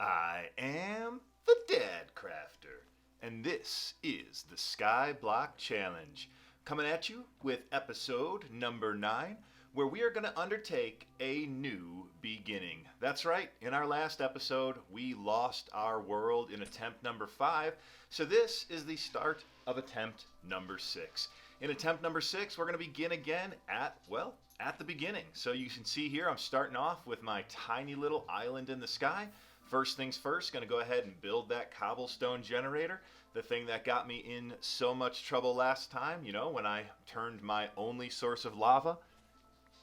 I am the Dadcrafter, and this is the Skyblock Challenge, coming at you with episode number 9, where we are going to undertake a new beginning. That's right, in our last episode, we lost our world in attempt number 5, so this is the start of attempt number 6. In attempt number 6, we're going to begin again at the beginning. So you can see here, I'm starting off with my tiny little island in the sky. First things first, going to go ahead and build that cobblestone generator. The thing that got me in so much trouble last time, when I turned my only source of lava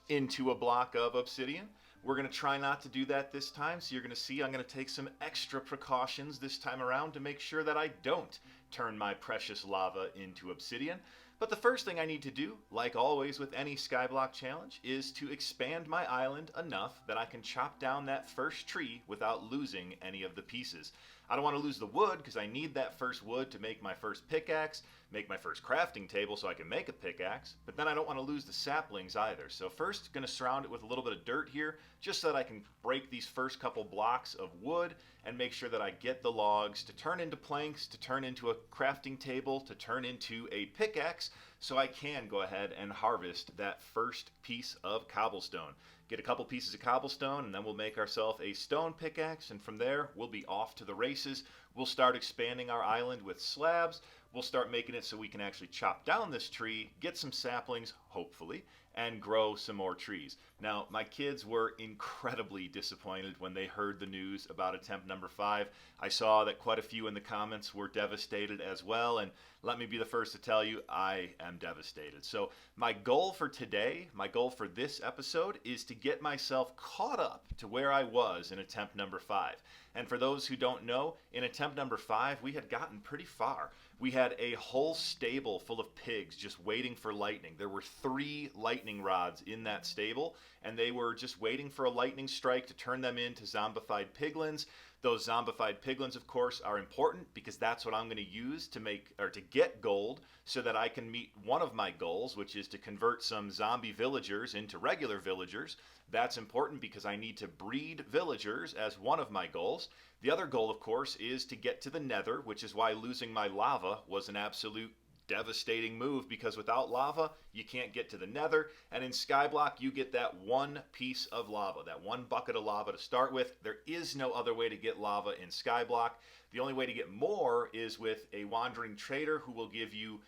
into a block of obsidian. We're going to try not to do that this time, so you're going to see I'm going to take some extra precautions this time around to make sure that I don't turn my precious lava into obsidian. But the first thing I need to do, like always with any Skyblock challenge, is to expand my island enough that I can chop down that first tree without losing any of the pieces. I don't want to lose the wood because I need that first wood to make my first pickaxe, make my first crafting table so I can make a pickaxe, but then I don't want to lose the saplings either. So first, going to surround it with a little bit of dirt here, just so that I can break these first couple blocks of wood and make sure that I get the logs to turn into planks, to turn into a crafting table, to turn into a pickaxe, so I can go ahead and harvest that first piece of cobblestone. Get a couple pieces of cobblestone, and then we'll make ourselves a stone pickaxe, and from there we'll be off to the races. We'll start expanding our island with slabs. We'll start making it so we can actually chop down this tree, get some saplings, hopefully, and grow some more trees. Now, my kids were incredibly disappointed when they heard the news about attempt number 5. I saw that quite a few in the comments were devastated as well, and let me be the first to tell you, I am devastated. So my goal for today, my goal for this episode, is to get myself caught up to where I was in attempt number 5. And for those who don't know, in attempt number 5, we had gotten pretty far. We had a whole stable full of pigs just waiting for lightning. There were 3 lightning rods in that stable, and they were just waiting for a lightning strike to turn them into zombified piglins. Those zombified piglins, of course, are important because that's what I'm going to use to get gold so that I can meet one of my goals, which is to convert some zombie villagers into regular villagers. That's important because I need to breed villagers as one of my goals. The other goal, of course, is to get to the Nether, which is why losing my lava was an absolute devastating move, because without lava, you can't get to the Nether, and in Skyblock, you get that one piece of lava, that one bucket of lava to start with. There is no other way to get lava in Skyblock. The only way to get more is with a wandering trader who will give you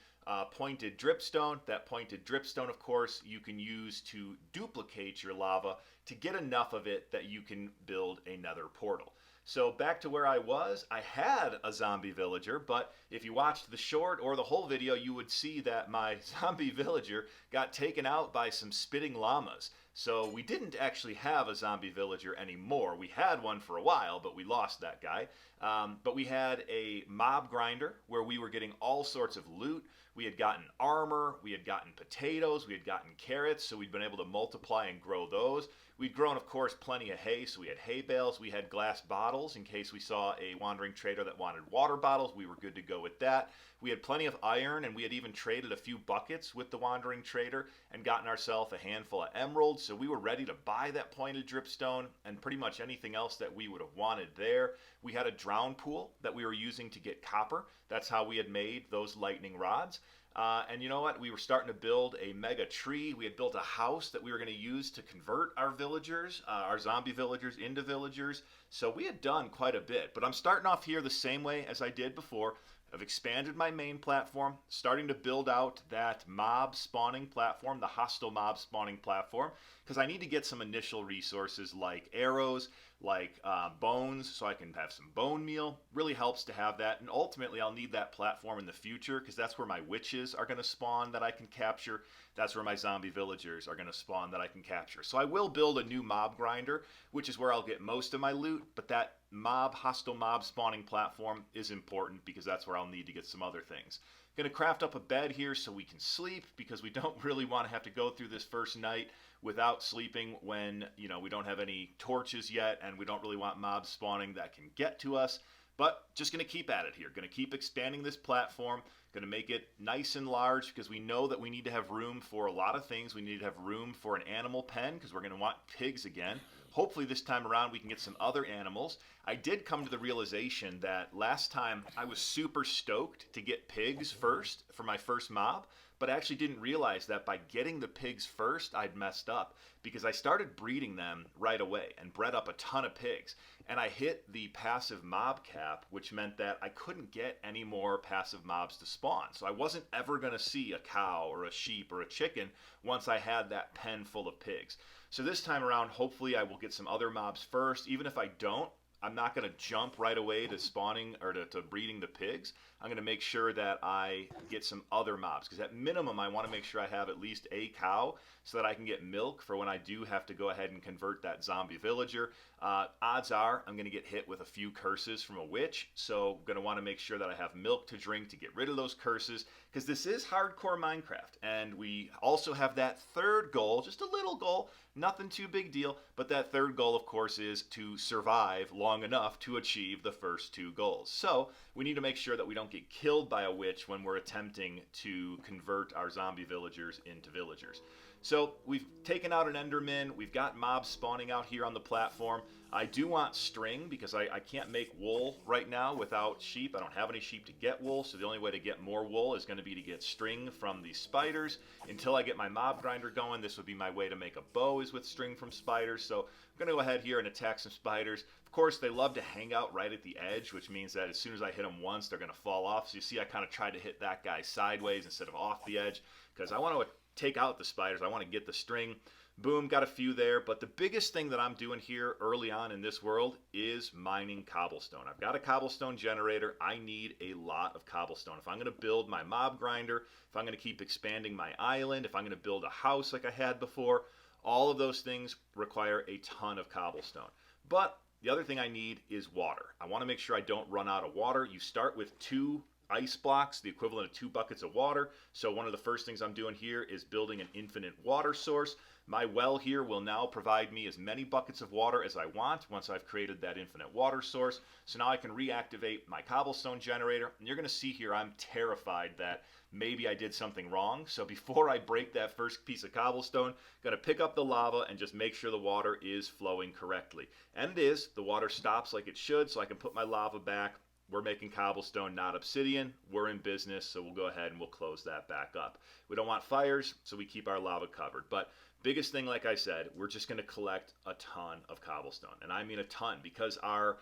pointed dripstone. That pointed dripstone, of course, you can use to duplicate your lava to get enough of it that you can build a Nether portal. So back to where I was, I had a zombie villager, but if you watched the short or the whole video, you would see that my zombie villager got taken out by some spitting llamas. So we didn't actually have a zombie villager anymore. We had one for a while, but we lost that guy. But we had a mob grinder where we were getting all sorts of loot. We had gotten armor, we had gotten potatoes, we had gotten carrots, so we'd been able to multiply and grow those. We'd grown, of course, plenty of hay, so we had hay bales. We had glass bottles in case we saw a wandering trader that wanted water bottles. We were good to go with that. We had plenty of iron, and we had even traded a few buckets with the wandering trader and gotten ourselves a handful of emeralds, so we were ready to buy that pointed dripstone and pretty much anything else that we would have wanted there. We had a drown pool that we were using to get copper. That's how we had made those lightning rods. And you know what? We were starting to build a mega tree. We had built a house that we were going to use to convert our villagers, our zombie villagers, into villagers. So we had done quite a bit. But I'm starting off here the same way as I did before. I've expanded my main platform, starting to build out that mob spawning platform, the hostile mob spawning platform, because I need to get some initial resources like arrows, like bones, so I can have some bone meal. Really helps to have that, and ultimately I'll need that platform in the future because that's where my witches are going to spawn that I can capture. That's where my zombie villagers are going to spawn that I can capture. So I will build a new mob grinder, which is where I'll get most of my loot, but that hostile mob spawning platform is important because that's where I'll need to get some other things. Going to craft up a bed here so we can sleep because we don't really want to have to go through this first night without sleeping when, we don't have any torches yet and we don't really want mobs spawning that can get to us. But just going to keep at it here. Going to keep expanding this platform. Going to make it nice and large because we know that we need to have room for a lot of things. We need to have room for an animal pen because we're going to want pigs again. hopefully this time around we can get some other animals. I did come to the realization that last time I was super stoked to get pigs first for my first mob, but I actually didn't realize that by getting the pigs first, I'd messed up because I started breeding them right away and bred up a ton of pigs. And I hit the passive mob cap, which meant that I couldn't get any more passive mobs to spawn. So I wasn't ever going to see a cow or a sheep or a chicken once I had that pen full of pigs. So this time around, hopefully I will get some other mobs first. Even if I don't, I'm not going to jump right away to spawning or to breeding the pigs. I'm going to make sure that I get some other mobs, because at minimum I want to make sure I have at least a cow so that I can get milk for when I do have to go ahead and convert that zombie villager. Odds are I'm going to get hit with a few curses from a witch, so I'm going to want to make sure that I have milk to drink to get rid of those curses, because this is hardcore Minecraft. And we also have that third goal, just a little goal, nothing too big deal, but that third goal, of course, is to survive long enough to achieve the first two goals. So we need to make sure that we don't get killed by a witch when we're attempting to convert our zombie villagers into villagers. So we've taken out an Enderman, we've got mobs spawning out here on the platform. I do want string because I can't make wool right now without sheep. I don't have any sheep to get wool, so the only way to get more wool is going to be to get string from these spiders. Until I get my mob grinder going, this would be my way to make a bow, is with string from spiders. So I'm going to go ahead here and attack some spiders. Of course, they love to hang out right at the edge, which means that as soon as I hit them once, they're going to fall off. So you see I kind of tried to hit that guy sideways instead of off the edge, because I want to take out the spiders. I want to get the string. Boom, got a few there. But the biggest thing that I'm doing here early on in this world is mining cobblestone. I've got a cobblestone generator. I need a lot of cobblestone. If I'm going to build my mob grinder, if I'm going to keep expanding my island, if I'm going to build a house like I had before, all of those things require a ton of cobblestone. But the other thing I need is water. I want to make sure I don't run out of water. You start with 2 ice blocks, the equivalent of 2 buckets of water. So one of the first things I'm doing here is building an infinite water source. My well here will now provide me as many buckets of water as I want once I've created that infinite water source. So now I can reactivate my cobblestone generator. And you're going to see here I'm terrified that maybe I did something wrong. So before I break that first piece of cobblestone, I'm going to pick up the lava and just make sure the water is flowing correctly. And it is. The water stops like it should, so I can put my lava back. We're making cobblestone, not obsidian. We're in business, so we'll go ahead and we'll close that back up. We don't want fires, so we keep our lava covered. But biggest thing, like I said, we're just going to collect a ton of cobblestone. And I mean a ton, because our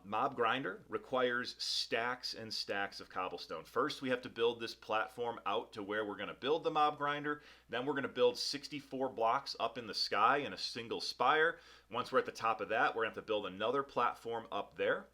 mob grinder requires stacks and stacks of cobblestone. First, we have to build this platform out to where we're going to build the mob grinder. Then we're going to build 64 blocks up in the sky in a single spire. Once we're at the top of that, we're going to have to build another platform up there.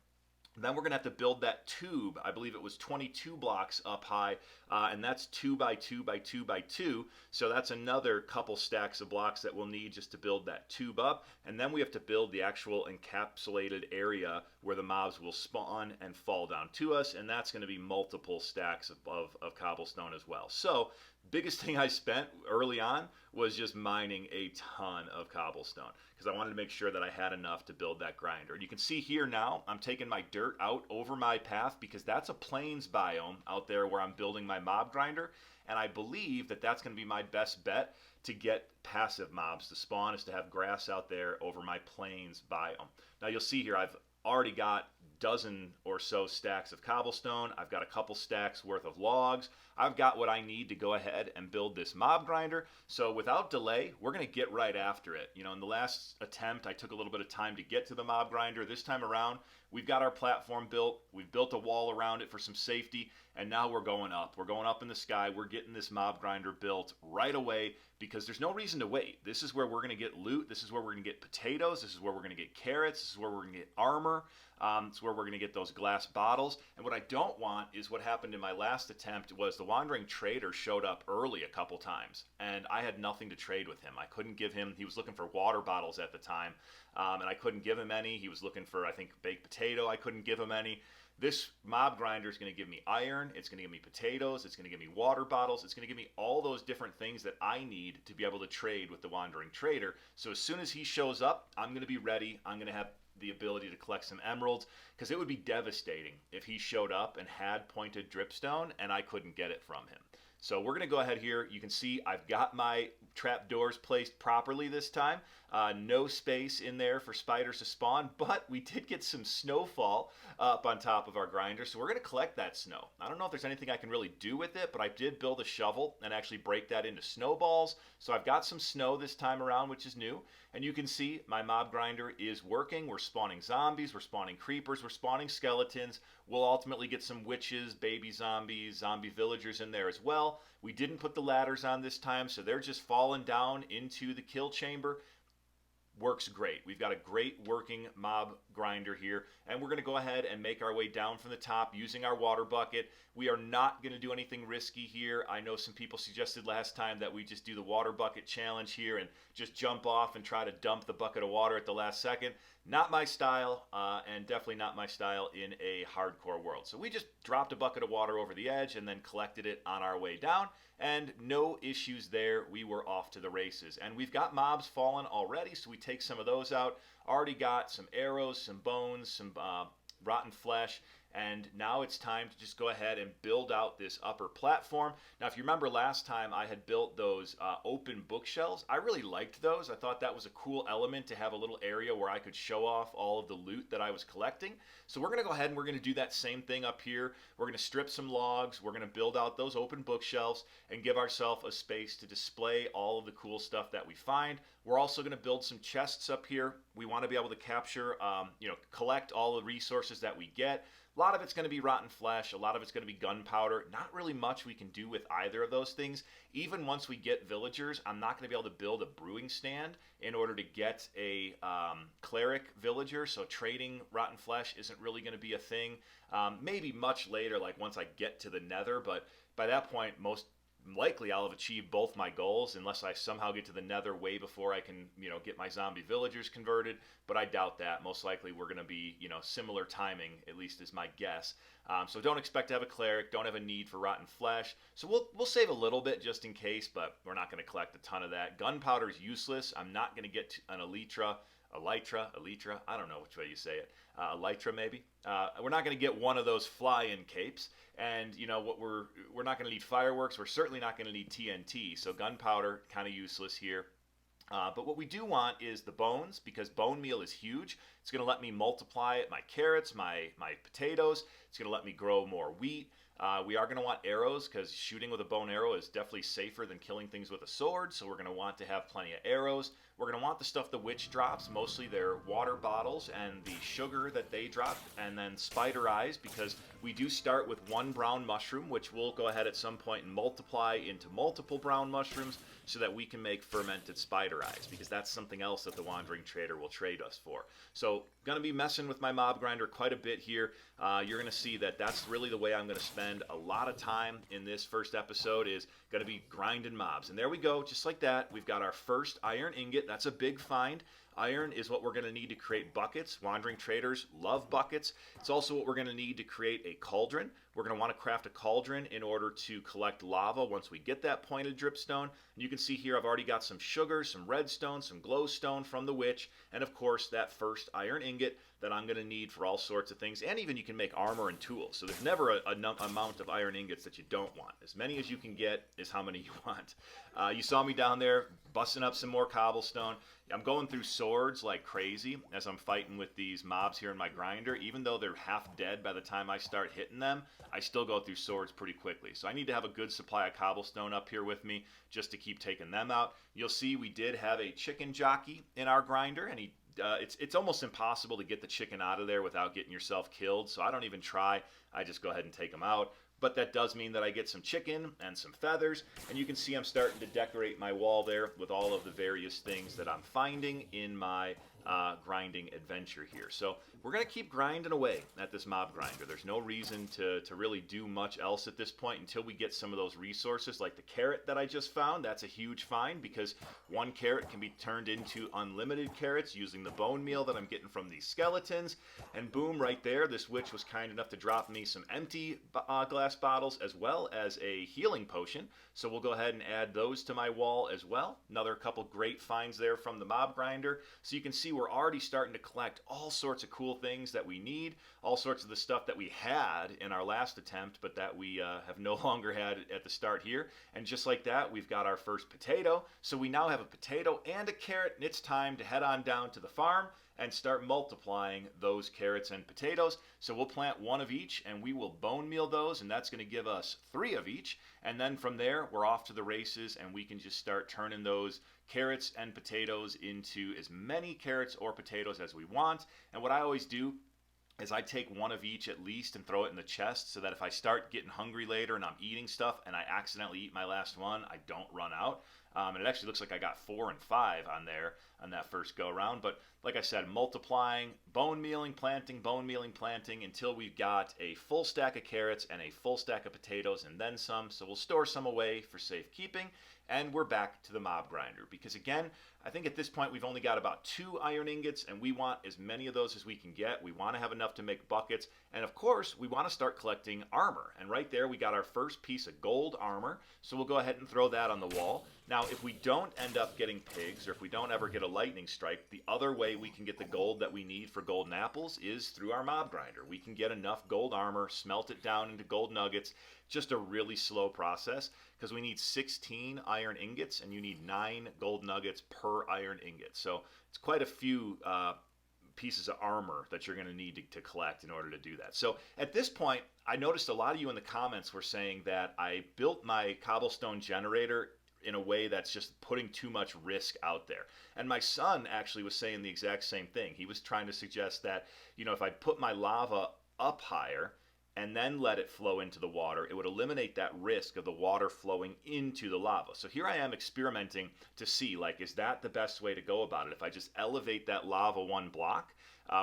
Then we're going to have to build that tube. I believe it was 22 blocks up high, and that's 2 by 2 by 2 by 2. So that's another couple stacks of blocks that we'll need just to build that tube up. And then we have to build the actual encapsulated area where the mobs will spawn and fall down to us, and that's going to be multiple stacks of cobblestone as well. So biggest thing I spent early on was just mining a ton of cobblestone, because I wanted to make sure that I had enough to build that grinder. And you can see here now, I'm taking my dirt out over my path, because that's a plains biome out there where I'm building my mob grinder. And I believe that that's going to be my best bet to get passive mobs to spawn, is to have grass out there over my plains biome. Now you'll see here, I've already got dozen or so stacks of cobblestone. I've got a couple stacks worth of logs. I've got what I need to go ahead and build this mob grinder. So without delay, we're going to get right after it. You know, in the last attempt, I took a little bit of time to get to the mob grinder. This time around, we've got our platform built. We've built a wall around it for some safety, and now we're going up. We're going up in the sky. We're getting this mob grinder built right away, because there's no reason to wait. This is where we're going to get loot. This is where we're going to get potatoes. This is where we're going to get carrots. This is where we're going to get armor. It's where we're going to get those glass bottles. And what I don't want is what happened in my last attempt was the wandering trader showed up early a couple times, and I had nothing to trade with him. I couldn't give him, he was looking for water bottles at the time, and I couldn't give him any. He was looking for, I think, baked potato. I couldn't give him any. This mob grinder is going to give me iron, it's going to give me potatoes, it's going to give me water bottles, it's going to give me all those different things that I need to be able to trade with the wandering trader. So as soon as he shows up, I'm going to be ready. I'm going to have the ability to collect some emeralds, because it would be devastating if he showed up and had pointed dripstone and I couldn't get it from him. So we're going to go ahead here. You can see I've got my trap doors placed properly this time. No space in there for spiders to spawn, but we did get some snowfall up on top of our grinder, so we're going to collect that snow. I don't know if there's anything I can really do with it, but I did build a shovel and actually break that into snowballs. So I've got some snow this time around, which is new. And you can see my mob grinder is working. We're spawning zombies, we're spawning creepers, we're spawning skeletons. We'll ultimately get some witches, baby zombies, zombie villagers in there as well. We didn't put the ladders on this time, so they're just falling down into the kill chamber. Works great. We've got a great working mob grinder here, and we're going to go ahead and make our way down from the top using our water bucket. We are not going to do anything risky here. I know some people suggested last time that we just do the water bucket challenge here and just jump off and try to dump the bucket of water at the last second. Not my style, and definitely not my style in a hardcore world. So we just dropped a bucket of water over the edge and then collected it on our way down, and no issues there. We were off to the races. And we've got mobs fallen already, so we take some of those out. Already got some arrows, some bones, some rotten flesh, and now it's time to just go ahead and build out this upper platform. Now, if you remember last time I had built those open bookshelves, I really liked those. I thought that was a cool element to have a little area where I could show off all of the loot that I was collecting. So we're going to go ahead and we're going to do that same thing up here. We're going to strip some logs, we're going to build out those open bookshelves and give ourselves a space to display all of the cool stuff that we find. We're also going to build some chests up here. We want to be able to capture, collect all the resources that we get. A lot of it's going to be rotten flesh. A lot of it's going to be gunpowder. Not really much we can do with either of those things. Even once we get villagers, I'm not going to be able to build a brewing stand in order to get a cleric villager. So trading rotten flesh isn't really going to be a thing. Maybe much later, like once I get to the Nether. But by that point, most likely I'll have achieved both my goals unless I somehow get to the Nether way before I can, get my zombie villagers converted. But I doubt that. Most likely we're going to be, similar timing, at least is my guess. So don't expect to have a cleric, don't have a need for rotten flesh. So we'll save a little bit just in case, but we're not going to collect a ton of that. Gunpowder is useless. I'm not going to get an elytra, I don't know which way you say it. Elytra maybe. We're not going to get one of those fly-in capes. And we're not going to need fireworks. We're certainly not going to need TNT. So gunpowder, kind of useless here. But what we do want is the bones, because bone meal is huge. It's going to let me multiply my carrots, my potatoes. It's going to let me grow more wheat. We are going to want arrows, because shooting with a bone arrow is definitely safer than killing things with a sword. So we're going to want to have plenty of arrows. We're going to want the stuff the witch drops, mostly their water bottles and the sugar that they drop, and then spider eyes, because we do start with one brown mushroom, which we'll go ahead at some point and multiply into multiple brown mushrooms so that we can make fermented spider eyes, because that's something else that the Wandering Trader will trade us for. So going to be messing with my mob grinder quite a bit here. You're going to see that that's really the way I'm going to spend a lot of time in this first episode, is going to be grinding mobs. And there we go, just like that. We've got our first iron ingot. That's a big find. Iron is what we're going to need to create buckets. Wandering Traders love buckets. It's also what we're going to need to create a cauldron. We're going to want to craft a cauldron in order to collect lava once we get that pointed dripstone. And you can see here I've already got some sugar, some redstone, some glowstone from the witch, and of course that first iron ingot that I'm going to need for all sorts of things. And even you can make armor and tools. So there's never an amount of iron ingots that you don't want. As many as you can get is how many you want. You saw me down there busting up some more cobblestone. I'm going through swords like crazy as I'm fighting with these mobs here in my grinder. Even though they're half dead by the time I start hitting them, I still go through swords pretty quickly. So I need to have a good supply of cobblestone up here with me just to keep taking them out. You'll see we did have a chicken jockey in our grinder, and it's almost impossible to get the chicken out of there without getting yourself killed. So I don't even try. I just go ahead and take them out. But that does mean that I get some chicken and some feathers, and you can see I'm starting to decorate my wall there with all of the various things that I'm finding in my grinding adventure here. So we're going to keep grinding away at this mob grinder. There's no reason to really do much else at this point until we get some of those resources, like the carrot that I just found. That's a huge find, because one carrot can be turned into unlimited carrots using the bone meal that I'm getting from these skeletons. And boom, right there, this witch was kind enough to drop me some empty glass bottles as well as a healing potion. So we'll go ahead and add those to my wall as well. Another couple great finds there from the mob grinder. So you can see we're already starting to collect all sorts of cool things that we need, all sorts of the stuff that we had in our last attempt, but that we have no longer had at the start here. And just like that, we've got our first potato. So we now have a potato and a carrot, and it's time to head on down to the farm and start multiplying those carrots and potatoes. So we'll plant one of each, and we will bone meal those, and that's going to give us 3 of each. And then from there, we're off to the races, and we can just start turning those carrots and potatoes into as many carrots or potatoes as we want. And what I always do is I take one of each at least and throw it in the chest, so that if I start getting hungry later and I'm eating stuff and I accidentally eat my last one, I don't run out. And it actually looks like I got 4 and 5 on there on that first go around. But like I said, multiplying, bone mealing, planting until we've got a full stack of carrots and a full stack of potatoes and then some. So we'll store some away for safekeeping. And we're back to the mob grinder, because again, I think at this point we've only got about 2 iron ingots, and we want as many of those as we can get. We want to have enough to make buckets, and of course we want to start collecting armor. And right there we got our first piece of gold armor, so we'll go ahead and throw that on the wall. Now if we don't end up getting pigs, or if we don't ever get a lightning strike, the other way we can get the gold that we need for golden apples is through our mob grinder. We can get enough gold armor, smelt it down into gold nuggets. Just a really slow process, because we need 16 iron ingots, and you need 9 gold nuggets per iron ingot. So it's quite a few pieces of armor that you're going to need to collect in order to do that. So at this point, I noticed a lot of you in the comments were saying that I built my cobblestone generator in a way that's just putting too much risk out there. And my son actually was saying the exact same thing. He was trying to suggest that, you know, if I put my lava up higher and then let it flow into the water, it would eliminate that risk of the water flowing into the lava. So here I am experimenting to see, like, is that the best way to go about it? If I just elevate that lava 1 block,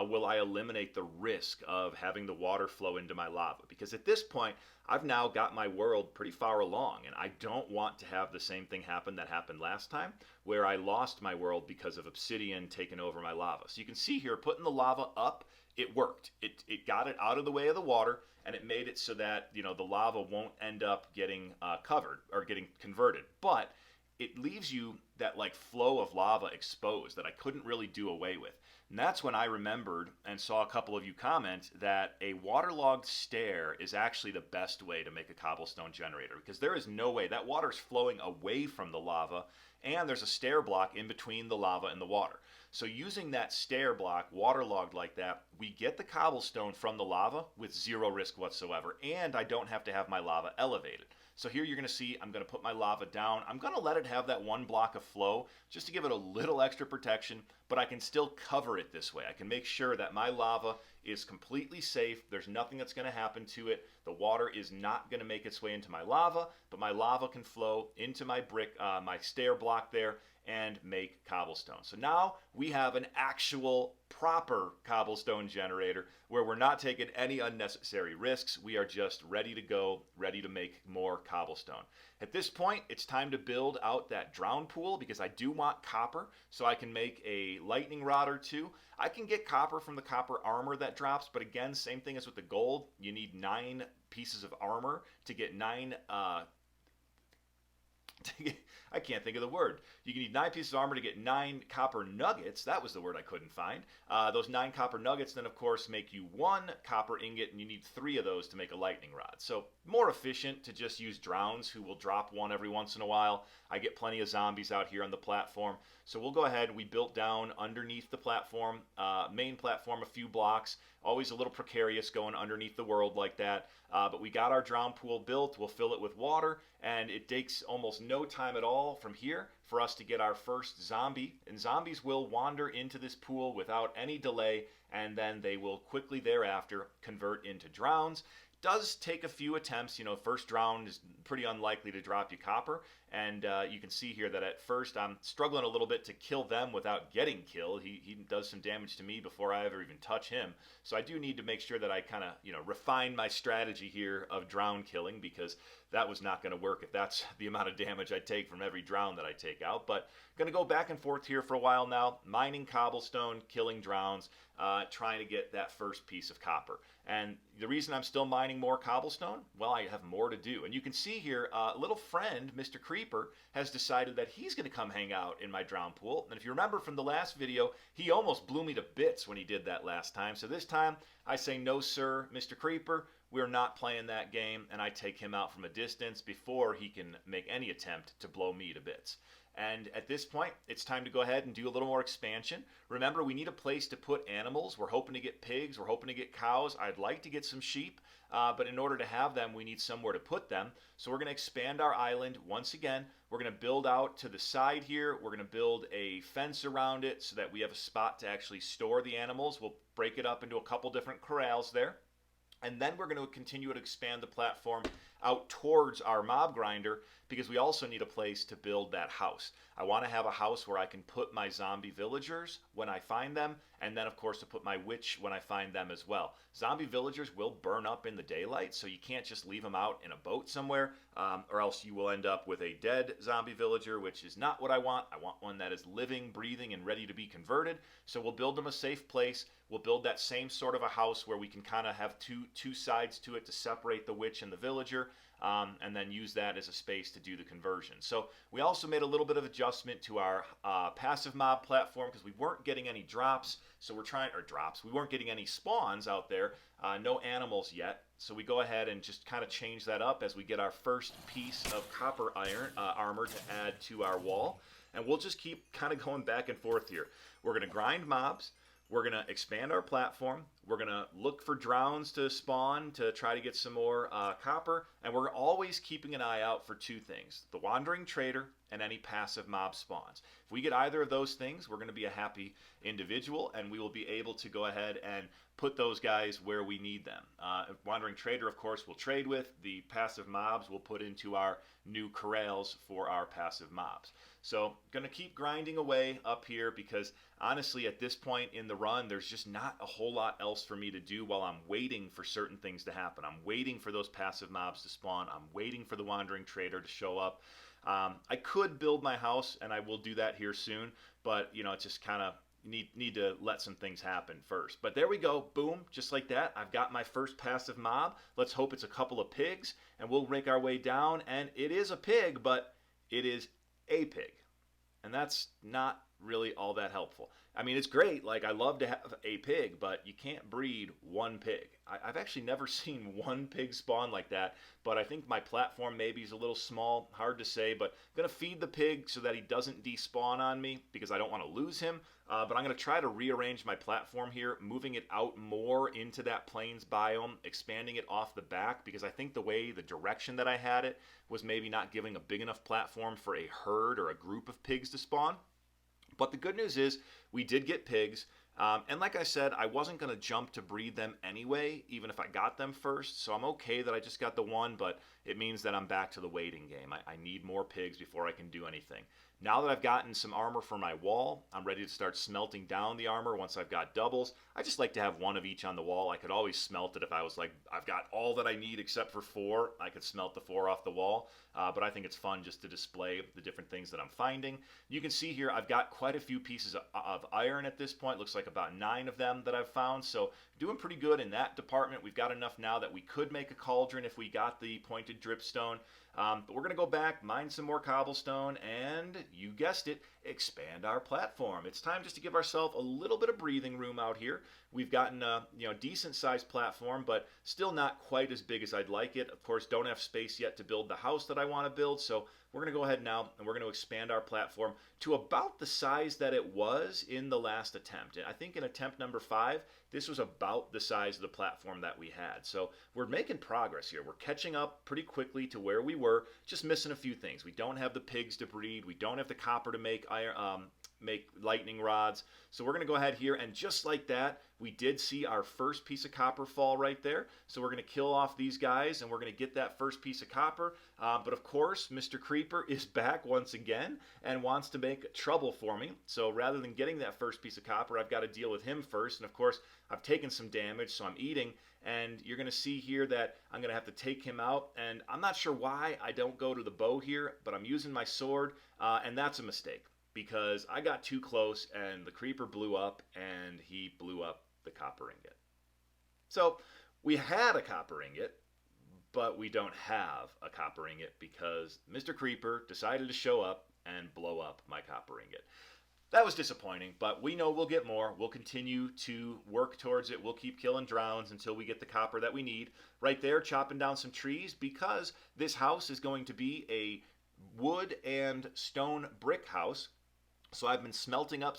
will I eliminate the risk of having the water flow into my lava? Because at this point, I've now got my world pretty far along, and I don't want to have the same thing happen that happened last time, where I lost my world because of obsidian taking over my lava. So you can see here, putting the lava up, it worked. It got it out of the way of the water, and it made it so that, you know, the lava won't end up getting covered or getting converted. But it leaves you that like flow of lava exposed that I couldn't really do away with. And that's when I remembered and saw a couple of you comment that a waterlogged stair is actually the best way to make a cobblestone generator, because there is no way that water's flowing away from the lava, and there's a stair block in between the lava and the water. So using that stair block, waterlogged like that, we get the cobblestone from the lava with 0 risk whatsoever, and I don't have to have my lava elevated. So here you're going to see I'm going to put my lava down. I'm going to let it have that 1 block of flow just to give it a little extra protection, but I can still cover it this way. I can make sure that my lava is completely safe. There's nothing that's going to happen to it. The water is not going to make its way into my lava, but my lava can flow into my brick, my stair block there, and make cobblestone. So now we have an actual proper cobblestone generator where we're not taking any unnecessary risks. We are just ready to go, ready to make more cobblestone. At this point, it's time to build out that drown pool, because I do want copper so I can make a lightning rod or 2. I can get copper from the copper armor that drops, but again, same thing as with the gold. You need 9 pieces of armor to get 9 I can't think of the word. You need 9 pieces of armor to get 9 copper nuggets. That was the word I couldn't find. Those 9 copper nuggets then, of course, make you 1 copper ingot, and you need 3 of those to make a lightning rod. So more efficient to just use drowns, who will drop 1 every once in a while. I get plenty of zombies out here on the platform. So we'll go ahead. We built down underneath the platform, main platform, a few blocks. Always a little precarious going underneath the world like that. But we got our drown pool built. We'll fill it with water, and it takes almost no time at all from here for us to get our first zombie. And zombies will wander into this pool without any delay, and then they will quickly thereafter convert into drowns. Does take a few attempts. You know, first drown is pretty unlikely to drop you copper, and you can see here that at first I'm struggling a little bit to kill them without getting killed. He does some damage to me before I ever even touch him, so I do need to make sure that I kind of, you know, refine my strategy here of drown killing, because that was not going to work if that's the amount of damage I take from every drown that I take out. But going to go back and forth here for a while now, mining cobblestone, killing drowns, trying to get that first piece of copper. And the reason I'm still mining mining more cobblestone? Well, I have more to do. And you can see here, little friend, Mr. Creeper, has decided that he's going to come hang out in my drown pool. And if you remember from the last video, he almost blew me to bits when he did that last time. So this time, I say, no, sir, Mr. Creeper. We're not playing that game, and I take him out from a distance before he can make any attempt to blow me to bits. And at this point, it's time to go ahead and do a little more expansion. Remember, we need a place to put animals. We're hoping to get pigs. We're hoping to get cows. I'd like to get some sheep, but in order to have them, we need somewhere to put them. So we're going to expand our island once again. We're going to build out to the side here. We're going to build a fence around it so that we have a spot to actually store the animals. We'll break it up into a couple different corrals there. And then we're going to continue to expand the platform out towards our mob grinder because we also need a place to build that house. I want to have a house where I can put my zombie villagers when I find them, and then of course to put my witch when I find them as well. Zombie villagers will burn up in the daylight, so you can't just leave them out in a boat somewhere, or else you will end up with a dead zombie villager, which is not what I want. I want one that is living, breathing, and ready to be converted. So we'll build them a safe place. We'll build that same sort of a house where we can kind of have two sides to it to separate the witch and the villager, and then use that as a space to do the conversion. So we also made a little bit of adjustment to our passive mob platform because we weren't getting any drops. So we're trying, or drops, we weren't getting any spawns out there, no animals yet. So we go ahead and just kind of change that up as we get our first piece of copper armor to add to our wall. And we'll just keep kind of going back and forth here. We're going to grind mobs. We're going to expand our platform. We're going to look for drowns to spawn to try to get some more copper. And we're always keeping an eye out for two things: the wandering trader and any passive mob spawns. If we get either of those things, we're going to be a happy individual, and we will be able to go ahead and put those guys where we need them. Wandering trader, of course, we'll trade with. The passive mobs we'll put into our new corrals for our passive mobs. So going to keep grinding away up here because honestly at this point in the run there's just not a whole lot else for me to do while I'm waiting for certain things to happen. I'm waiting for those passive mobs to spawn. I'm waiting for the wandering trader to show up. I could build my house, and I will do that here soon, but you know, it's just kind of need to let some things happen first. But there we go, boom, just like that. I've got my first passive mob. Let's hope it's a couple of pigs, and we'll make our way down. And it is a pig, but it is a pig, and that's not really all that helpful. I mean, it's great, like I love to have a pig, but you can't breed one pig. I've actually never seen one pig spawn like that, but I think my platform maybe is a little small, hard to say, but I'm going to feed the pig so that he doesn't despawn on me because I don't want to lose him, but I'm going to try to rearrange my platform here, moving it out more into that plains biome, expanding it off the back because I think the direction that I had it was maybe not giving a big enough platform for a herd or a group of pigs to spawn. But the good news is we did get pigs, and like I said, I wasn't going to jump to breed them anyway, even if I got them first, so I'm okay that I just got the one, but it means that I'm back to the waiting game. I need more pigs before I can do anything. Now that I've gotten some armor for my wall, I'm ready to start smelting down the armor once I've got doubles. I just like to have one of each on the wall. I could always smelt it if I was like, I've got all that I need except for 4. I could smelt the 4 off the wall, but I think it's fun just to display the different things that I'm finding. You can see here I've got quite a few pieces of iron at this point. Looks like about 9 of them that I've found, so doing pretty good in that department. We've got enough now that we could make a cauldron if we got the pointed dripstone. But we're going to go back, mine some more cobblestone, and you guessed it, expand our platform. It's time just to give ourselves a little bit of breathing room out here. We've gotten a decent sized platform, but still not quite as big as I'd like it. Of course, don't have space yet to build the house that I want to build, so we're going to go ahead now and we're going to expand our platform to about the size that it was in the last attempt. I think in attempt number 5, this was about the size of the platform that we had. So we're making progress here. We're catching up pretty quickly to where we were, just missing a few things. We don't have the pigs to breed. We don't have the copper to make lightning rods. So we're going to go ahead here, and just like that, we did see our first piece of copper fall right there. So we're going to kill off these guys, and we're going to get that first piece of copper. But of course, Mr. Creeper is back once again and wants to make trouble for me. So rather than getting that first piece of copper, I've got to deal with him first. And of course, I've taken some damage, so I'm eating. And you're going to see here that I'm going to have to take him out. And I'm not sure why I don't go to the bow here, but I'm using my sword, and that's a mistake, because I got too close and the creeper blew up and he blew up the copper ingot. So we had a copper ingot, but we don't have a copper ingot because Mr. Creeper decided to show up and blow up my copper ingot. That was disappointing, but we know we'll get more. We'll continue to work towards it. We'll keep killing drowns until we get the copper that we need. Right there, chopping down some trees because this house is going to be a wood and stone brick house. So I've been smelting up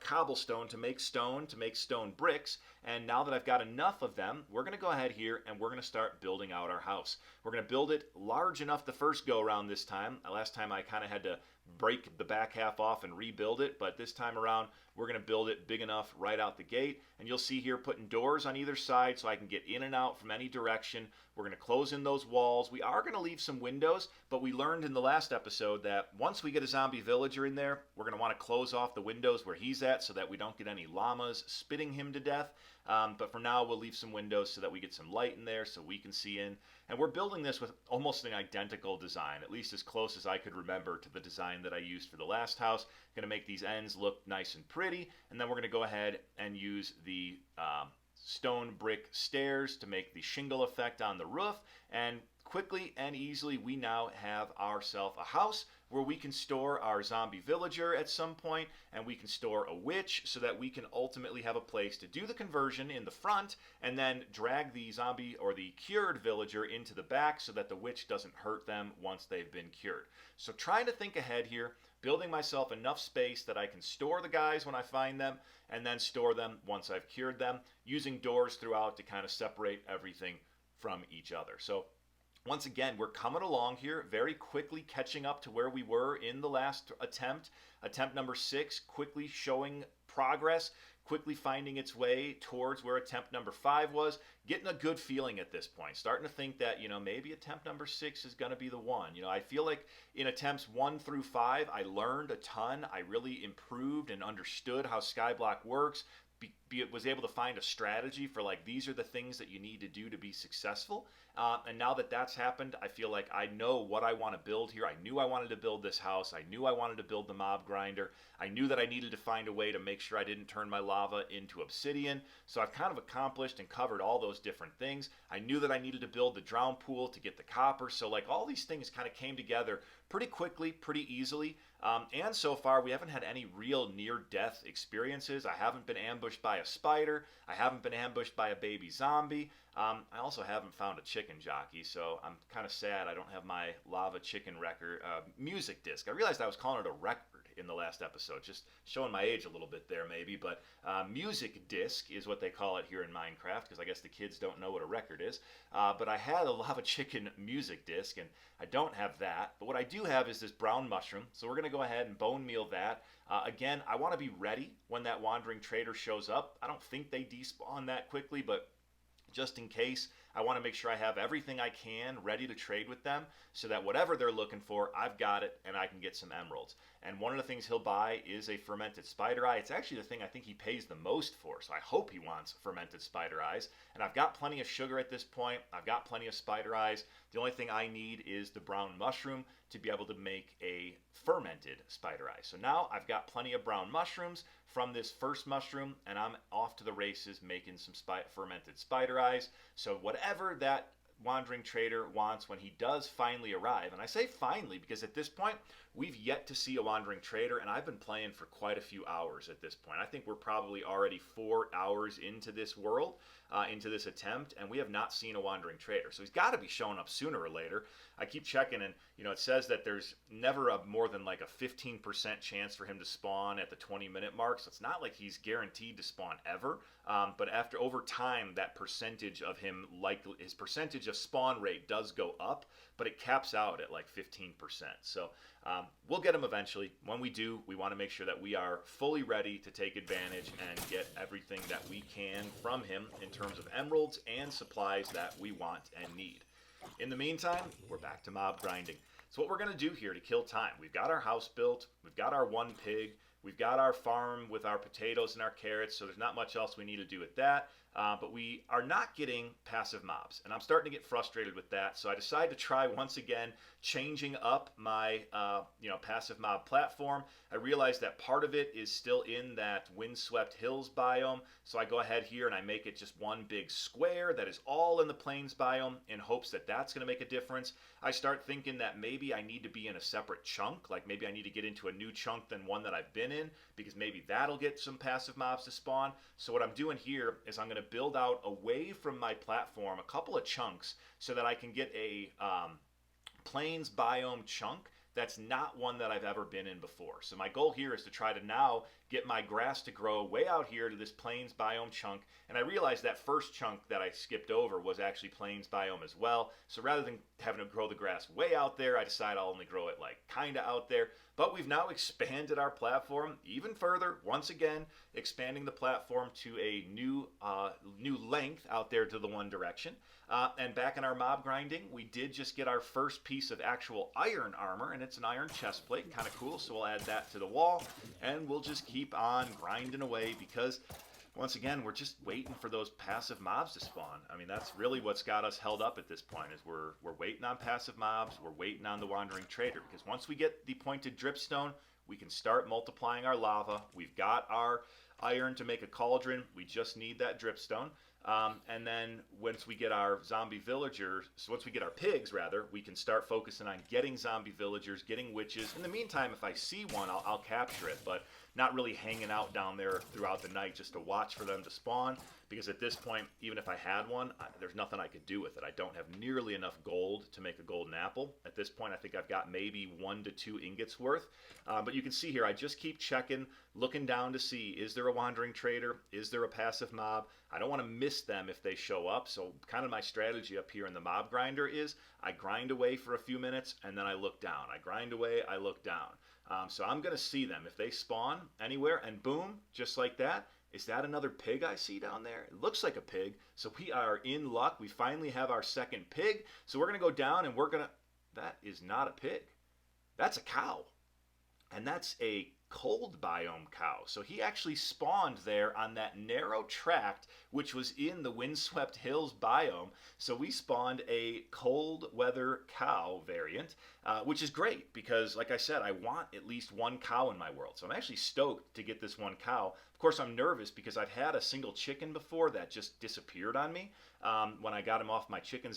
cobblestone to make stone bricks. And now that I've got enough of them, we're going to go ahead here and we're going to start building out our house. We're going to build it large enough the first go around this time. Last time I kind of had to break the back half off and rebuild it, but this time around we're going to build it big enough right out the gate. And you'll see here putting doors on either side so I can get in and out from any direction. We're going to close in those walls. We are going to leave some windows, but we learned in the last episode that once we get a zombie villager in there, we're going to want to close off the windows where he's at so that we don't get any llamas spitting him to death. But for now, we'll leave some windows so that we get some light in there so we can see in. And we're building this with almost an identical design, at least as close as I could remember to the design that I used for the last house. Going to make these ends look nice and pretty, and then we're going to go ahead and use the stone brick stairs to make the shingle effect on the roof. And quickly and easily, we now have ourselves a house where we can store our zombie villager at some point, and we can store a witch so that we can ultimately have a place to do the conversion in the front and then drag the zombie or the cured villager into the back so that the witch doesn't hurt them once they've been cured. So trying to think ahead here, building myself enough space that I can store the guys when I find them and then store them once I've cured them, using doors throughout to kind of separate everything from each other. So once again, we're coming along here, very quickly catching up to where we were in the last attempt. Attempt number 6, quickly showing progress, quickly finding its way towards where attempt number 5 was. Getting a good feeling at this point. Starting to think that, maybe attempt number 6 is going to be the one. I feel like in attempts 1 through 5, I learned a ton. I really improved and understood how Skyblock works. Was able to find a strategy for these are the things that you need to do to be successful. And now that that's happened, I feel like I know what I want to build here. I knew I wanted to build this house. I knew I wanted to build the mob grinder. I knew that I needed to find a way to make sure I didn't turn my lava into obsidian. So I've kind of accomplished and covered all those different things. I knew that I needed to build the drown pool to get the copper. So all these things kind of came together pretty quickly, pretty easily. And so far, we haven't had any real near-death experiences. I haven't been ambushed by a spider. I haven't been ambushed by a baby zombie. I also haven't found a chicken jockey, so I'm kind of sad I don't have my lava chicken record music disc. I realized I was calling it a record in the last episode, just showing my age a little bit there maybe, but music disc is what they call it here in Minecraft, because I guess the kids don't know what a record is. But I had a lava chicken music disc, and I don't have that. But what I do have is this brown mushroom, so we're going to go ahead and bone meal that. Again, I want to be ready when that wandering trader shows up. I don't think they despawn that quickly, but just in case, I want to make sure I have everything I can ready to trade with them so that whatever they're looking for, I've got it and I can get some emeralds. And one of the things he'll buy is a fermented spider eye. It's actually the thing I think he pays the most for, so I hope he wants fermented spider eyes. And I've got plenty of sugar at this point. I've got plenty of spider eyes. The only thing I need is the brown mushroom to be able to make a fermented spider eye. So now I've got plenty of brown mushrooms from this first mushroom, and I'm off to the races making some fermented spider eyes. So whatever that wandering trader wants when he does finally arrive, and I say finally because at this point we've yet to see a wandering trader, and I've been playing for quite a few hours at this point. I think we're probably already 4 hours into this world, into this attempt, and we have not seen a wandering trader. So he's got to be showing up sooner or later. I keep checking, and it says that there's never more than a 15% chance for him to spawn at the 20-minute mark. So it's not like he's guaranteed to spawn ever. But over time, that percentage of him, his percentage of spawn rate does go up, but it caps out at 15%. So we'll get him eventually. When we do, we want to make sure that we are fully ready to take advantage and get everything that we can from him in terms of emeralds and supplies that we want and need. In the meantime, we're back to mob grinding. So what we're going to do here to kill time, we've got our house built, we've got our 1 pig, We've got our farm with our potatoes and our carrots, so there's not much else we need to do with that. But we are not getting passive mobs, and I'm starting to get frustrated with that. So I decided to try once again changing up my passive mob platform. I realized that part of it is still in that windswept hills biome, so I go ahead here and I make it just one big square that is all in the plains biome in hopes that that's going to make a difference. I start thinking that maybe I need to be in a separate chunk, like maybe I need to get into a new chunk than one that I've been in, because maybe that'll get some passive mobs to spawn. So what I'm doing here is I'm going to build out away from my platform a couple of chunks so that I can get a plains biome chunk that's not one that I've ever been in before. So my goal here is to try to now get my grass to grow way out here to this plains biome chunk. And I realized that first chunk that I skipped over was actually plains biome as well. So rather than having to grow the grass way out there, I decided I'll only grow it like kind of out there. But we've now expanded our platform even further, once again, expanding the platform to a new length out there to the one direction. And back in our mob grinding, we did just get our first piece of actual iron armor, and it's an iron chest plate, kind of cool. So we'll add that to the wall, and we'll just keep on grinding away because, once again, we're just waiting for those passive mobs to spawn. I mean, that's really what's got us held up at this point, is we're waiting on passive mobs, we're waiting on the wandering trader, because once we get the pointed dripstone, we can start multiplying our lava. We've got our iron to make a cauldron, we just need that dripstone. And then once we get our zombie villagers, so once we get our pigs rather, we can start focusing on getting zombie villagers, getting witches. In the meantime, if I see one, I'll capture it, but not really hanging out down there throughout the night just to watch for them to spawn, because at this point, even if I had one, there's nothing I could do with it. I don't have nearly enough gold to make a golden apple. At this point, I think I've got maybe 1 to 2 ingots worth. But you can see here, I just keep checking, looking down to see, is there a wandering trader? Is there a passive mob? I don't want to miss them if they show up. So kind of my strategy up here in the mob grinder is I grind away for a few minutes and then I look down. I grind away, I look down. So I'm going to see them. If they spawn anywhere, and boom, just like that, is that another pig I see down there? It looks like a pig. So we are in luck. We finally have our second pig. So we're going to go down and we're going to... That is not a pig. That's a cow. And that's a cold biome cow. So he actually spawned there on that narrow tract, which was in the windswept hills biome. So we spawned a cold weather cow variant, which is great because, like I said, I want at least one cow in my world. So I'm actually stoked to get this one cow. Of course, I'm nervous because I've had a single chicken before that just disappeared on me when I got him off my chicken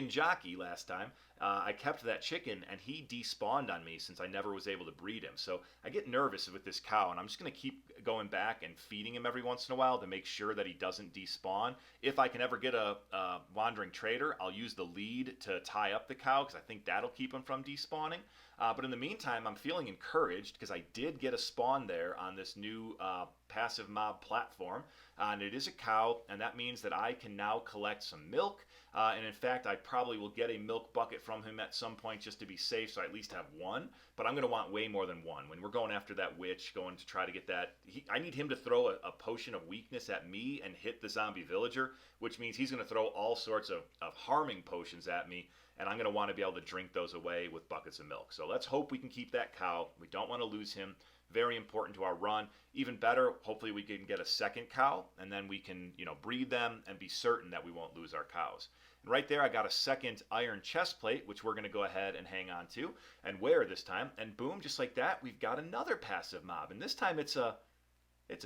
jockey last time. I kept that chicken and he despawned on me since I never was able to breed him. So I get nervous with this cow, and I'm just going to keep going back and feeding him every once in a while to make sure that he doesn't despawn. If I can ever get a wandering trader, I'll use the lead to tie up the cow because I think that'll keep him from despawning. But in the meantime, I'm feeling encouraged because I did get a spawn there on this new passive mob platform. And it is a cow, and that means that I can now collect some milk. And in fact, I probably will get a milk bucket from him at some point just to be safe, so I at least have one. But I'm going to want way more than one. When we're going after that witch, going to try to get that, I need him to throw a potion of weakness at me and hit the zombie villager, which means he's going to throw all sorts of harming potions at me, and I'm going to want to be able to drink those away with buckets of milk. So let's hope we can keep that cow. We don't want to lose him. Very important to our run. Even better, hopefully we can get a second cow, and then we can, breed them and be certain that we won't lose our cows. And right there, I got a second iron chest plate, which we're going to go ahead and hang on to and wear this time. And boom, just like that, we've got another passive mob. And this time it's a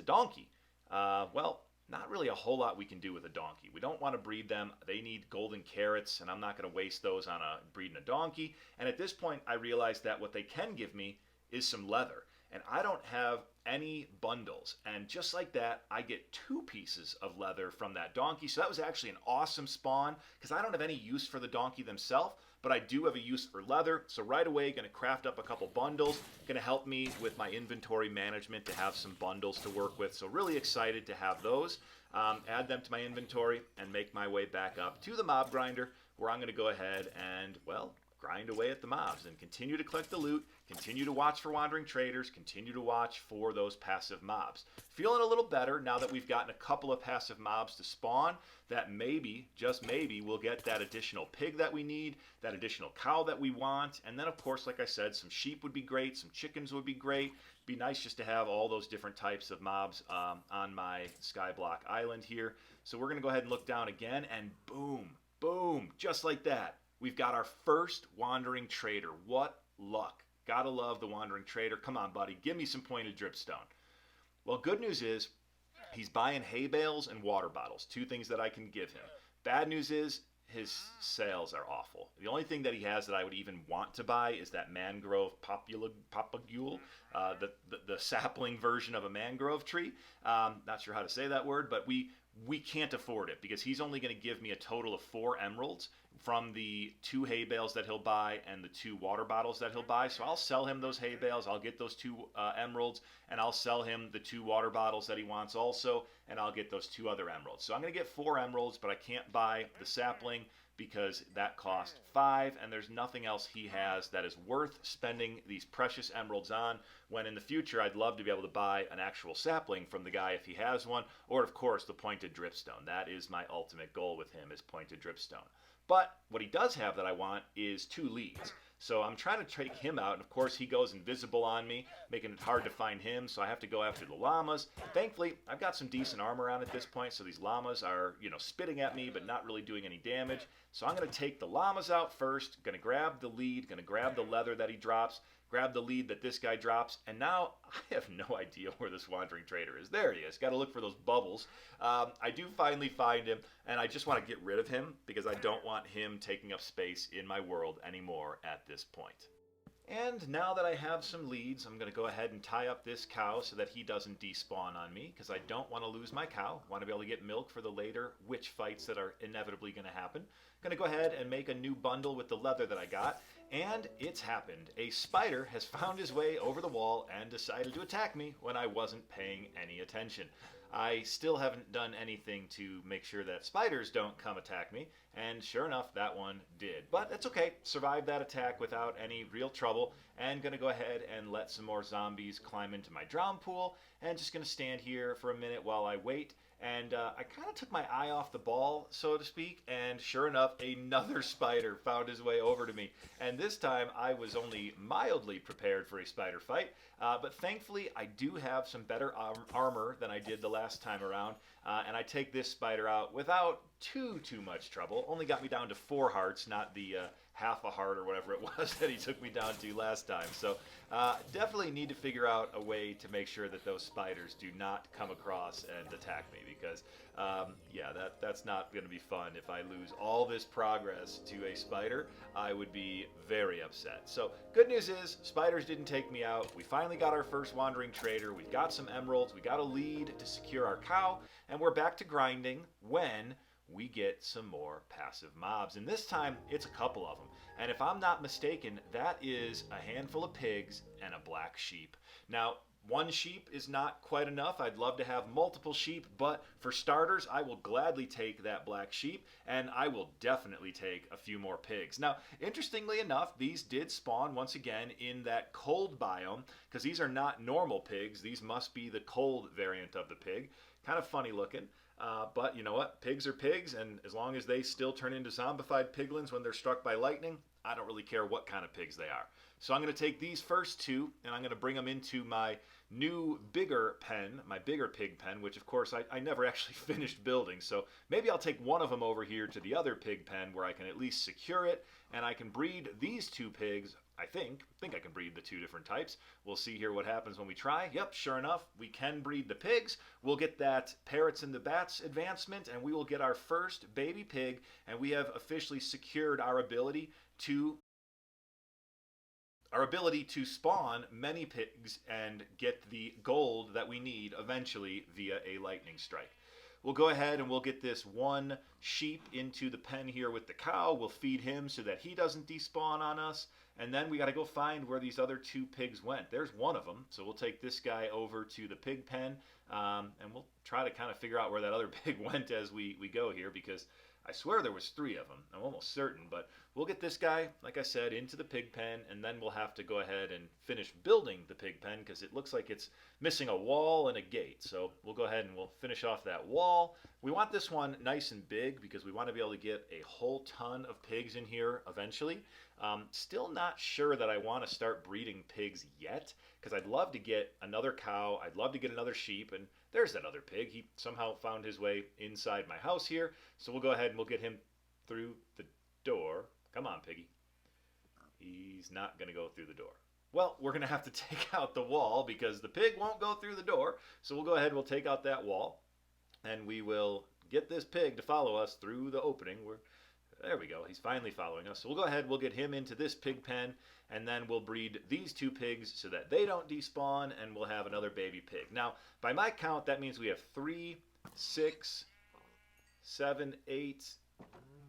donkey. Well, not really a whole lot we can do with a donkey. We don't want to breed them. They need golden carrots, and I'm not going to waste those on breeding a donkey. And at this point, I realized that what they can give me is some leather. And I don't have any bundles. And just like that, I get 2 pieces of leather from that donkey. So that was actually an awesome spawn because I don't have any use for the donkey themselves, but I do have a use for leather. So right away, going to craft up a couple bundles. Going to help me with my inventory management to have some bundles to work with. So really excited to have those. Add them to my inventory and make my way back up to the mob grinder, where I'm going to go ahead and, well, grind away at the mobs and continue to collect the loot, continue to watch for wandering traders, continue to watch for those passive mobs. Feeling a little better now that we've gotten a couple of passive mobs to spawn, that maybe, just maybe, we'll get that additional pig that we need, that additional cow that we want, and then of course, like I said, some sheep would be great, some chickens would be great. Be nice just to have all those different types of mobs on my Skyblock island here. So we're going to go ahead and look down again, and boom, boom, just like that. We've got our first wandering trader. What luck. Gotta love the wandering trader. Come on, buddy, give me some pointed dripstone. Well, good news is he's buying hay bales and water bottles, two things that I can give him. Bad news is his sales are awful. The only thing that he has that I would even want to buy is that mangrove popagule, the sapling version of a mangrove tree. Not sure how to say that word, but we can't afford it because he's only going to give me a total of 4 emeralds from the 2 hay bales that he'll buy and the 2 water bottles that he'll buy. So I'll sell him those hay bales, I'll get those 2 emeralds, and I'll sell him the 2 water bottles that he wants also, and I'll get those 2 other emeralds. So I'm going to get 4 emeralds, but I can't buy the sapling because that cost 5, and there's nothing else he has that is worth spending these precious emeralds on, when in the future I'd love to be able to buy an actual sapling from the guy if he has one, or of course the pointed dripstone. That is my ultimate goal with him, is pointed dripstone. But what he does have that I want is 2 leads. So I'm trying to take him out, and of course he goes invisible on me, making it hard to find him, so I have to go after the llamas. Thankfully, I've got some decent armor on at this point, so these llamas are, spitting at me, but not really doing any damage. So I'm going to take the llamas out first, going to grab the lead, going to grab the leather that he drops, grab the lead that this guy drops, and now I have no idea where this wandering trader is. There he is. Got to look for those bubbles. I do finally find him, and I just want to get rid of him because I don't want him taking up space in my world anymore at this point. And now that I have some leads, I'm going to go ahead and tie up this cow so that he doesn't despawn on me, because I don't want to lose my cow. I want to be able to get milk for the later witch fights that are inevitably going to happen. I'm going to go ahead and make a new bundle with the leather that I got, and it's happened. A spider has found his way over the wall and decided to attack me when I wasn't paying any attention. I still haven't done anything to make sure that spiders don't come attack me, and sure enough, that one did. But that's okay. Survived that attack without any real trouble, and gonna go ahead and let some more zombies climb into my drown pool, and just gonna stand here for a minute while I wait. And I kind of took my eye off the ball, so to speak, and sure enough, another spider found his way over to me. And this time, I was only mildly prepared for a spider fight, but thankfully, I do have some better armor than I did the last time around, and I take this spider out without too much trouble. Only got me down to 4 hearts, not the half a heart or whatever it was that he took me down to last time. So definitely need to figure out a way to make sure that those spiders do not come across and attack me, because yeah, that's not going to be fun. If I lose all this progress to a spider, I would be very upset. So good news is spiders didn't take me out. We finally got our first wandering trader. We've got some emeralds. We got a lead to secure our cow, and we're back to grinding when we get some more passive mobs. And this time, it's a couple of them. And if I'm not mistaken, that is a handful of pigs and a black sheep. Now, 1 sheep is not quite enough. I'd love to have multiple sheep, but for starters, I will gladly take that black sheep, and I will definitely take a few more pigs. Now, interestingly enough, these did spawn once again in that cold biome, because these are not normal pigs. These must be the cold variant of the pig. Kind of funny looking. But you know what? Pigs are pigs, and as long as they still turn into zombified piglins when they're struck by lightning, I don't really care what kind of pigs they are. So I'm going to take these first 2, and I'm going to bring them into my new bigger pen, my bigger pig pen, which of course I never actually finished building. So maybe I'll take one of them over here to the other pig pen where I can at least secure it, and I can breed these 2 pigs. I think I can breed the 2 different types. We'll see here what happens when we try. Yep, sure enough, we can breed the pigs. We'll get that parrots and the bats advancement, and we will get our first baby pig, and we have officially secured our ability to spawn many pigs and get the gold that we need eventually via a lightning strike. We'll go ahead and we'll get this 1 sheep into the pen here with the cow. We'll feed him so that he doesn't despawn on us. And then we got to go find where these other 2 pigs went. There's one of them. So we'll take this guy over to the pig pen, and we'll try to kind of figure out where that other pig went as we go here, because I swear there was 3 of them. I'm almost certain, but we'll get this guy, like I said, into the pig pen, and then we'll have to go ahead and finish building the pig pen because it looks like it's missing a wall and a gate. So we'll go ahead and we'll finish off that wall. We want this one nice and big because we want to be able to get a whole ton of pigs in here eventually. Still not sure that I want to start breeding pigs yet because I'd love to get another cow. I'd love to get another sheep, and there's that other pig. He somehow found his way inside my house here. So we'll go ahead and we'll get him through the door. Come on, piggy. He's not going to go through the door. Well, we're going to have to take out the wall because the pig won't go through the door. So we'll go ahead and we'll take out that wall, and we will get this pig to follow us through the opening. There we go. He's finally following us. So we'll go ahead, we'll get him into this pig pen, and then we'll breed these 2 pigs so that they don't despawn, and we'll have another baby pig. Now, by my count, that means we have 3, 6, 7, 8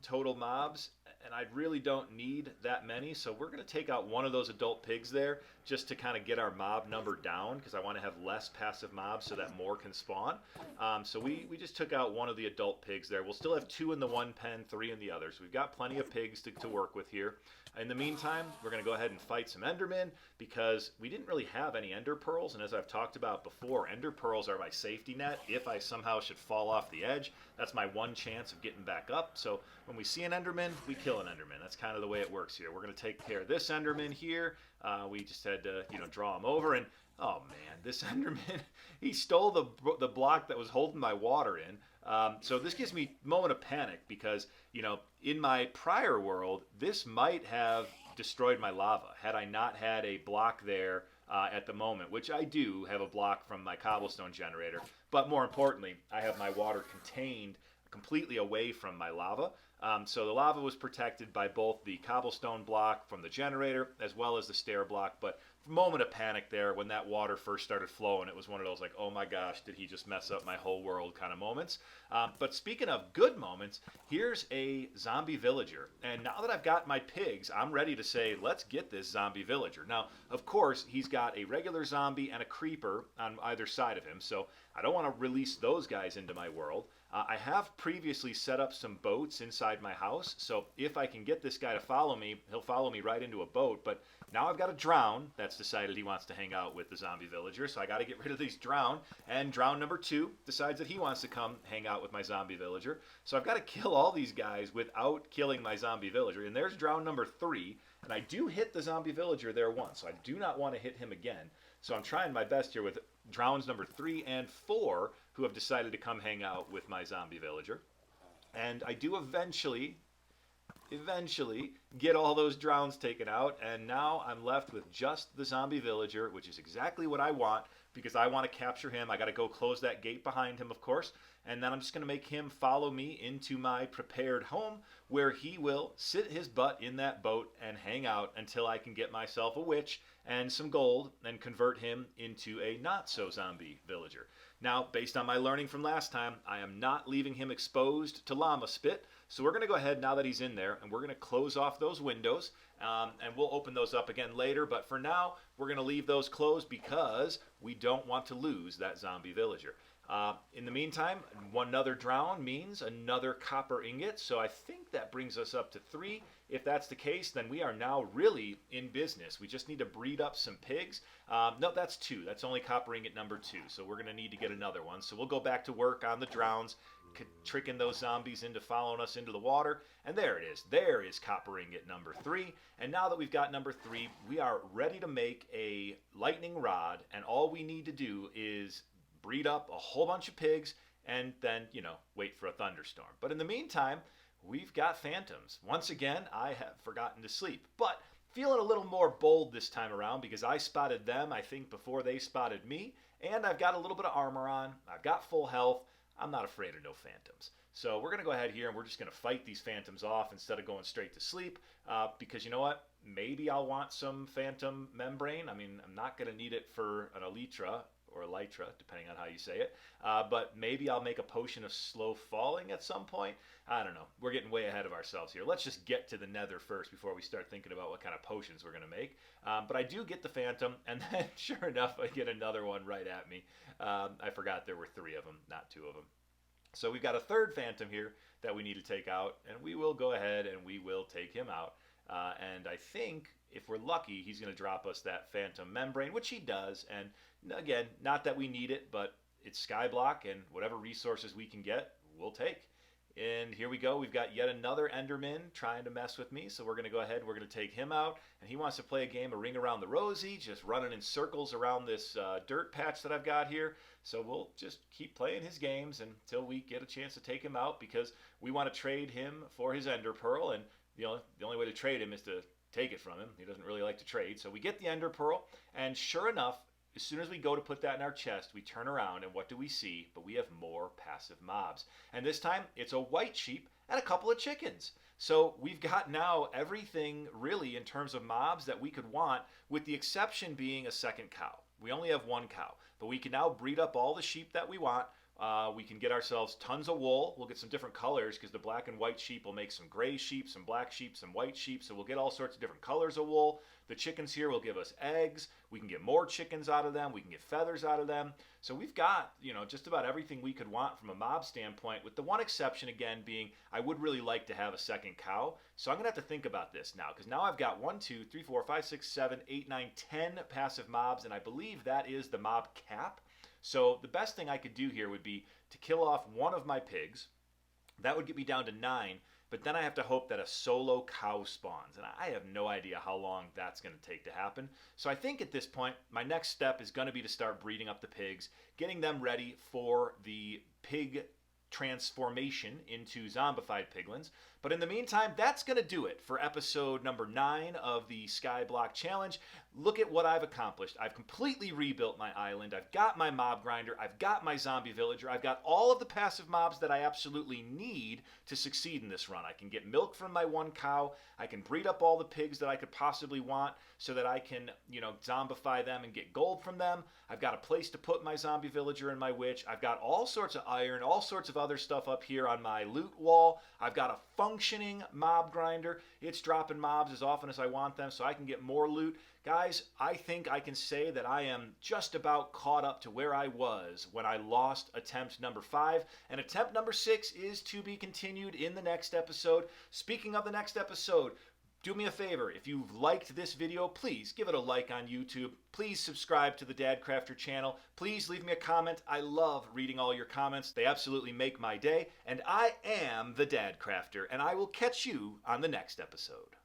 total mobs, and I really don't need that many, so we're going to take out one of those adult pigs there just to kind of get our mob number down because I want to have less passive mobs so that more can spawn. So we just took out one of the adult pigs there. We'll still have 2 in the one pen, 3 in the other, so we've got plenty of pigs to work with here. In the meantime, we're going to go ahead and fight some endermen because we didn't really have any ender pearls, and as I've talked about before, ender pearls are my safety net. If I somehow should fall off the edge, that's my one chance of getting back up. So when we see an enderman, we kill an enderman. That's kind of the way it works here. We're going to take care of this enderman here. We just had to, draw him over, and oh man, this enderman, he stole the block that was holding my water in. So this gives me a moment of panic because, in my prior world, this might have destroyed my lava had I not had a block there at the moment, which I do have a block from my cobblestone generator. But more importantly, I have my water contained completely away from my lava. So the lava was protected by both the cobblestone block from the generator as well as the stair block. But moment of panic there when that water first started flowing, it was one of those like, oh my gosh, did he just mess up my whole world kind of moments. But speaking of good moments, here's a zombie villager, and now that I've got my pigs, I'm ready to say let's get this zombie villager. Now of course he's got a regular zombie and a creeper on either side of him, so I don't want to release those guys into my world. I have previously set up some boats inside my house, so if I can get this guy to follow me, he'll follow me right into a boat. But now I've got a drown that's decided he wants to hang out with the zombie villager, so I got to get rid of these drown. And drown number 2 decides that he wants to come hang out with my zombie villager. So I've got to kill all these guys without killing my zombie villager. And there's drown number 3, and I do hit the zombie villager there once, so I do not want to hit him again. So I'm trying my best here with drowns number 3 and 4, who have decided to come hang out with my zombie villager. And I do eventually get all those drowns taken out, and now I'm left with just the zombie villager, which is exactly what I want because I want to capture him. I got to go close that gate behind him, of course, and then I'm just going to make him follow me into my prepared home where he will sit his butt in that boat and hang out until I can get myself a witch and some gold and convert him into a not-so-zombie villager. Now, based on my learning from last time, I am not leaving him exposed to llama spit, so we're going to go ahead now that he's in there, and we're going to close off those windows, and we'll open those up again later, but for now, we're going to leave those closed because we don't want to lose that zombie villager. In the meantime, another drown means another copper ingot, so I think that brings us up to 3. If that's the case, then we are now really in business. We just need to breed up some pigs. No, that's 2. That's only copper ingot number 2, so we're going to need to get another one. So we'll go back to work on the drowns, tricking those zombies into following us into the water, and there it is. There is copper ingot number 3, and now that we've got number 3, we are ready to make a lightning rod, and all we need to do is breed up a whole bunch of pigs and then, wait for a thunderstorm. But in the meantime, we've got phantoms. Once again, I have forgotten to sleep, but feeling a little more bold this time around because I spotted them, I think, before they spotted me, and I've got a little bit of armor on. I've got full health. I'm not afraid of no phantoms. So we're going to go ahead here and we're just going to fight these phantoms off instead of going straight to sleep because you know what? Maybe I'll want some phantom membrane. I mean, I'm not going to need it for an elytra or elytra, depending on how you say it. But maybe I'll make a potion of slow falling at some point. I don't know. We're getting way ahead of ourselves here. Let's just get to the nether first before we start thinking about what kind of potions we're going to make. But I do get the phantom, and then sure enough, I get another one right at me. I forgot there were 3 of them, not 2 of them. So we've got a third phantom here that we need to take out, and we will go ahead and we will take him out. And I think if we're lucky, he's going to drop us that phantom membrane, which he does. And again, not that we need it, but it's Skyblock, and whatever resources we can get, we'll take. And here we go. We've got yet another Enderman trying to mess with me. So we're going to go ahead. We're going to take him out. And he wants to play a game of Ring Around the Rosie, just running in circles around this dirt patch that I've got here. So we'll just keep playing his games until we get a chance to take him out, because we want to trade him for his Ender Pearl. And the only way to trade him is to take it from him. He doesn't really like to trade. So we get the Ender Pearl. And sure enough, as soon as we go to put that in our chest, we turn around, and what do we see? But we have more passive mobs. And this time, it's a white sheep and a couple of chickens. So we've got now everything really in terms of mobs that we could want, with the exception being a second cow. We only have 1 cow, but we can now breed up all the sheep that we want. We can get ourselves tons of wool. We'll get some different colors, because the black and white sheep will make some gray sheep, some black sheep, some white sheep. So we'll get all sorts of different colors of wool. The chickens here will give us eggs. We can get more chickens out of them. We can get feathers out of them. So we've got, just about everything we could want from a mob standpoint, with the one exception again being I would really like to have a second cow. So I'm going to have to think about this now, because now I've got 1, 2, 3, 4, 5, 6, 7, 8, 9, 10 passive mobs, and I believe that is the mob cap. So the best thing I could do here would be to kill off 1 of my pigs. That would get me down to 9, but then I have to hope that a solo cow spawns, and I have no idea how long that's going to take to happen. So I think at this point, my next step is going to be to start breeding up the pigs, getting them ready for the pig transformation into zombified piglins. But in the meantime, that's going to do it for episode number 9 of the Skyblock Challenge. Look at what I've accomplished. I've completely rebuilt my island. I've got my mob grinder. I've got my zombie villager. I've got all of the passive mobs that I absolutely need to succeed in this run. I can get milk from my 1 cow. I can breed up all the pigs that I could possibly want so that I can, zombify them and get gold from them. I've got a place to put my zombie villager and my witch. I've got all sorts of iron, all sorts of other stuff up here on my loot wall. I've got a functioning mob grinder. It's dropping mobs as often as I want them so I can get more loot. Guys, I think I can say that I am just about caught up to where I was when I lost attempt number 5. And attempt number 6 is to be continued in the next episode. Speaking of the next episode, do me a favor. If you've liked this video, please give it a like on YouTube. Please subscribe to the Dadcrafter channel. Please leave me a comment. I love reading all your comments. They absolutely make my day. And I am the Dadcrafter, and I will catch you on the next episode.